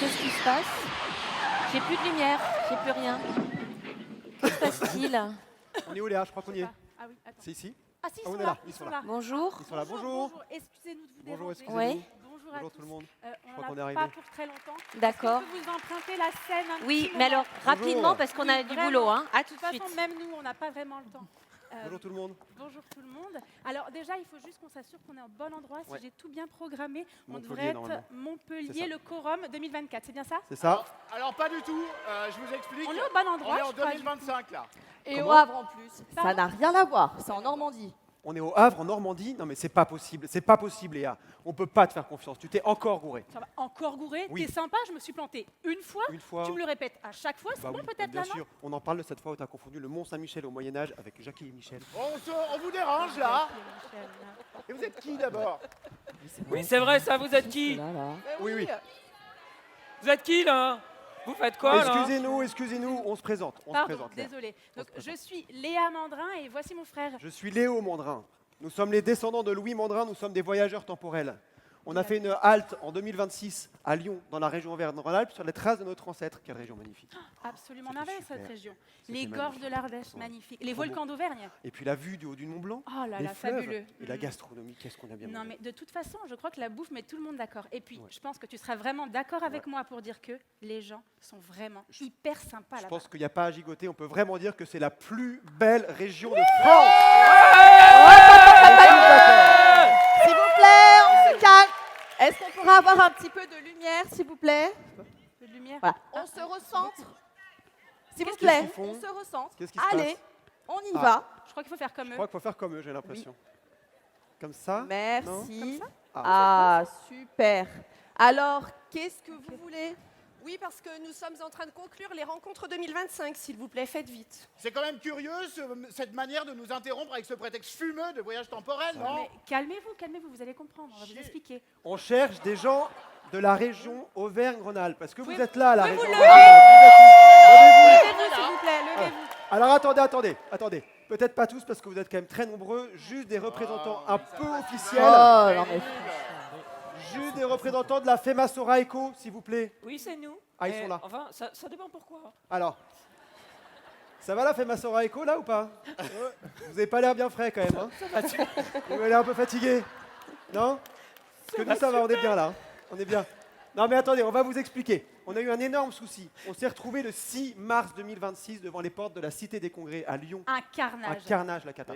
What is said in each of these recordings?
Qu'est-ce qui se passe? J'ai plus de lumière, j'ai plus rien. Que se passe-t-il? On est où Léa? Je crois qu'on y est. Ah oui, attends. C'est ici? Ah si, ils on sont est là, ils sont là. Bonjour. Ils sont là, bonjour. Excusez-nous de vous Bonjour, déranger. excusez-nous. Ouais. Bonjour à Bonjour tous. tout le monde. On crois n'en qu'on est a arrivé. pas pour très longtemps. D'accord. Est-ce qu'on peut vous emprunter la scène un Oui, petit mais moment alors rapidement parce qu'on a Oui, du vraiment. boulot. Hein. À tout De de toute suite. façon, même nous, on n'a pas vraiment le temps. Bonjour tout le monde. Bonjour tout le monde. Alors déjà, il faut juste qu'on s'assure qu'on est au bon endroit. Si Ouais. j'ai tout bien programmé, on Montpellier, devrait être normalement. C'est Montpellier, ça. le Quorum 2024. C'est bien ça? C'est ça? Alors pas du tout, je vous explique. On est au bon endroit, On est en je crois, du 2025 là. Et Comment? au Havre en plus. Ça Pardon n'a rien à voir, c'est en Normandie. On est au Havre, en Normandie. Non mais c'est pas possible. C'est pas possible Léa. On peut pas te faire confiance. Tu t'es encore gouré. Ça va encore gouré. Oui. T'es sympa, je me suis plantée une fois. Une fois. Tu me le répètes à chaque fois. C'est Bah bon oui, peut-être bien là, non? sûr. On en parle de cette fois où tu as confondu le Mont Saint-Michel au Moyen-Âge avec Jackie et Michel. On vous dérange là. Et vous êtes qui d'abord? Oui, c'est vrai, ça, vous êtes qui? Oui, oui. Vous êtes qui, là? Vous faites quoi, là? Excusez-nous, on se présente. On se Pardon, présente. Léa. désolée. Donc, se présente. je suis Léa Mandrin et voici mon frère. Je suis Léo Mandrin. Nous sommes les descendants de Louis Mandrin, nous sommes des voyageurs temporels. On a fait une halte en 2026 à Lyon, dans la région Auvergne-Rhône-Alpes, sur les traces de notre ancêtre. Quelle région magnifique. Absolument C'était merveilleuse super. cette région. C'était Les gorges magnifique. de l'Ardèche, Ouais. magnifiques. Les Trop volcans d'Auvergne. Et puis la vue du haut du Mont Blanc, Oh là les là, fleuves fabuleux. et la Mm. gastronomie, qu'est-ce qu'on a bien Non mangé. mais de toute façon, je crois que la bouffe met tout le monde d'accord. Et puis, Ouais. je pense que tu seras vraiment d'accord avec moi pour dire que les gens sont vraiment hyper sympas Je là-bas. pense qu'il n'y a pas à gigoter, on peut vraiment dire que c'est la plus belle région de France. S'il vous plaît, on se calme. Est-ce qu'on pourra avoir un petit peu de lumière, s'il vous plaît? Peu de lumière. Voilà. On se recentre. S'il vous Qu'est-ce plaît, qu'ils font? on se recentre. Qu'est-ce qui se Allez, passe? on y Ah. va. Je crois qu'il faut faire comme Je eux. crois qu'il faut faire comme eux, j'ai l'impression. Comme ça? Merci. Comme ça Ah, super. Alors, qu'est-ce que vous voulez? Oui, parce que nous sommes en train de conclure les rencontres 2025, s'il vous plaît, faites vite. C'est quand même curieux cette manière de nous interrompre avec ce prétexte fumeux de voyage temporel, non? Mais calmez-vous, vous allez comprendre, on va vous expliquer. On cherche des gens de la région Auvergne-Rhône-Alpes. Parce que vous êtes là, la région vous Auvergne-Rhône-Alpes. Levez-vous, s'il vous plaît, levez-vous. Alors attendez. Peut-être pas tous parce que vous êtes quand même très nombreux. Juste des représentants un peu officiels. Oh, non mais Juste des représentants de la FEMA Eco, s'il vous plaît. Oui, c'est nous. Ah, ils sont là. Enfin, ça dépend pourquoi. Alors, ça va la FEMA Eco là ou pas? Vous avez pas l'air bien frais quand même. Hein? Vous avez l'air un peu fatigué. Non? Parce que nous ça va, on est bien là. Hein. On est bien. Non mais attendez, on va vous expliquer. On a eu un énorme souci. On s'est retrouvé le 6 mars 2026 devant les portes de la Cité des Congrès à Lyon. Un Un carnage. carnage la cata.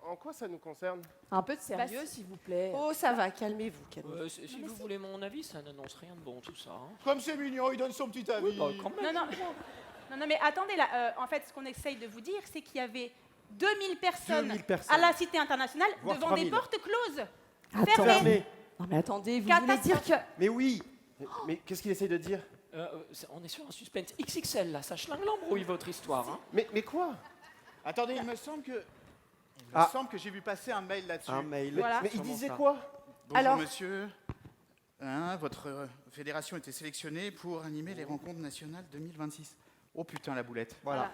En quoi ça nous concerne? un peu de sérieux, s'il vous plaît. Oh, ça va, calmez-vous, calmez-vous. Si vous voulez mon avis, ça n'annonce rien de bon, tout ça. Hein. Comme c'est mignon, il donne son petit avis. Oui, bah, quand même. Non, mais attendez, là, en fait, ce qu'on essaye de vous dire, c'est qu'il y avait 2000 personnes, 2000 personnes. à la Cité internationale Voire devant 3000. des portes closes. Attends. Fermé. Non mais attendez, vous Catastrophe. voulez dire que... Mais oui. Mais qu'est-ce qu'il essaye de dire? On est sur un suspense XXL, là. Ça schlingue l'embrouille, votre histoire. Hein. Mais quoi? Attendez, il me semble que j'ai vu passer un mail là-dessus. Un mail. Voilà. Mais il Comment disait ça? quoi? Bonjour Alors- monsieur. Votre fédération était sélectionnée pour animer les rencontres nationales 2026. Oh putain la boulette. Voilà.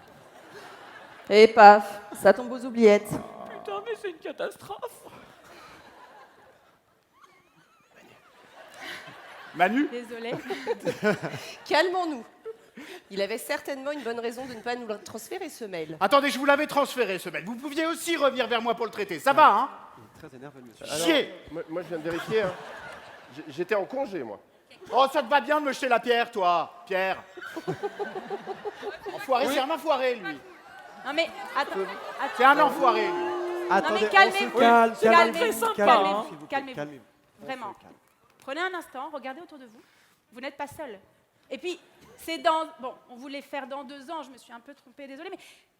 Et paf, ça tombe aux oubliettes. Putain, mais c'est une catastrophe. Manu? Désolée. Calmons-nous. Il avait certainement une bonne raison de ne pas nous transférer ce mail. Attendez, je vous l'avais transféré ce mail. Vous pouviez aussi revenir vers moi pour le traiter. Ça va, hein? Il est très énervé, monsieur. Chier! Moi, je viens de vérifier. Hein. J'étais en congé, moi. Oh, ça te va bien de me jeter la pierre, toi, Pierre. Enfoiré, c'est un enfoiré, lui. Non, mais attends. C'est un enfoiré, lui. Attendez, calmez-vous. on se calme, Calmez-vous. calmez-vous, sympa, calmez-vous, hein. s'il vous plaît, Calmez-vous. calmez-vous. On Vraiment. se calme. Prenez un instant, regardez autour de vous. Vous n'êtes pas seul. Et puis, c'est dans... Bon, on voulait faire dans 2 ans, je me suis un peu trompée, désolée, mais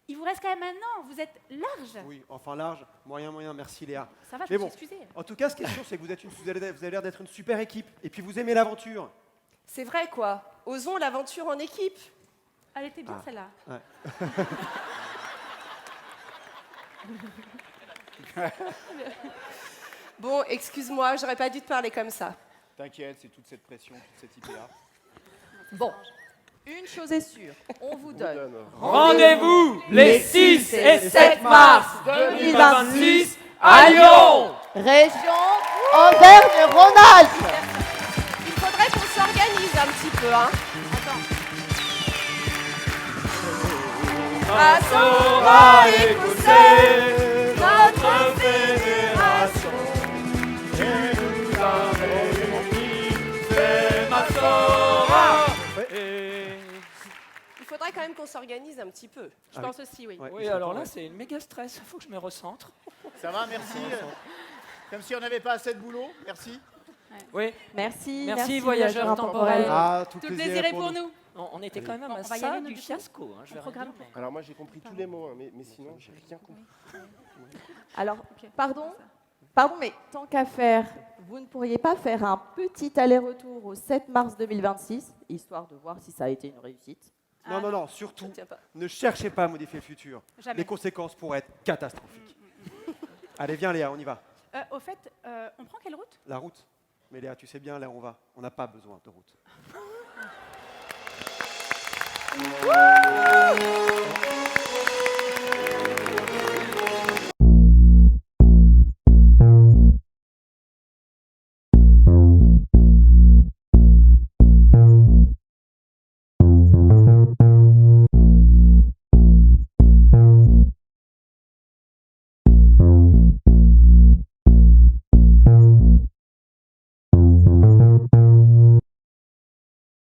il vous reste quand même maintenant, vous êtes large. Oui, enfin large, moyen, merci Léa. Ça va, je Mais me bon. suis excusée. En tout cas, ce qui est sûr, c'est que vous avez l'air d'être une super équipe. Et puis vous aimez l'aventure. C'est vrai, quoi. Osons l'aventure en équipe. Elle était bien, celle-là. Bon, excuse-moi, j'aurais pas dû te parler comme ça. T'inquiète, c'est toute cette pression, toute cette IPA. Bon, une chose est sûre, on vous donne Rendez-vous les 6 et 7 mars 2026 2026 à Lyon. région Auvergne-Rhône-Alpes. Il faudrait qu'on s'organise un petit peu, hein. Masora écossais, notre fédération. Et nous avons qui c'est Masora. Il faudrait quand même qu'on s'organise un petit peu. Je pense aussi, oui. Ouais, Oui, alors là, c'est une méga stress. Il faut que je me recentre. Ça va, merci. Comme si on n'avait pas assez de boulot. Merci. Oui, Merci. Merci, voyageurs temporels. Ah, tout Tout le plaisir plaisir est est pour nous. on était quand même Bon, à on va y ça aller, nous, du du coup. fiasco. Hein, je On vais programme. rien dire, mais- Alors moi j'ai compris tous les mots, hein, mais sinon j'ai rien compris. Alors, pardon, mais tant qu'à faire, vous ne pourriez pas faire un petit aller-retour au 7 mars 2026, histoire de voir si ça a été une réussite? Non, Je surtout, ne tiens pas. ne cherchez pas à modifier le futur. Jamais. Les conséquences pourraient être catastrophiques. Allez, viens Léa, on y va. Au fait, on prend quelle route? La route. Mais Léa, tu sais bien là où on va. On n'a pas besoin de route.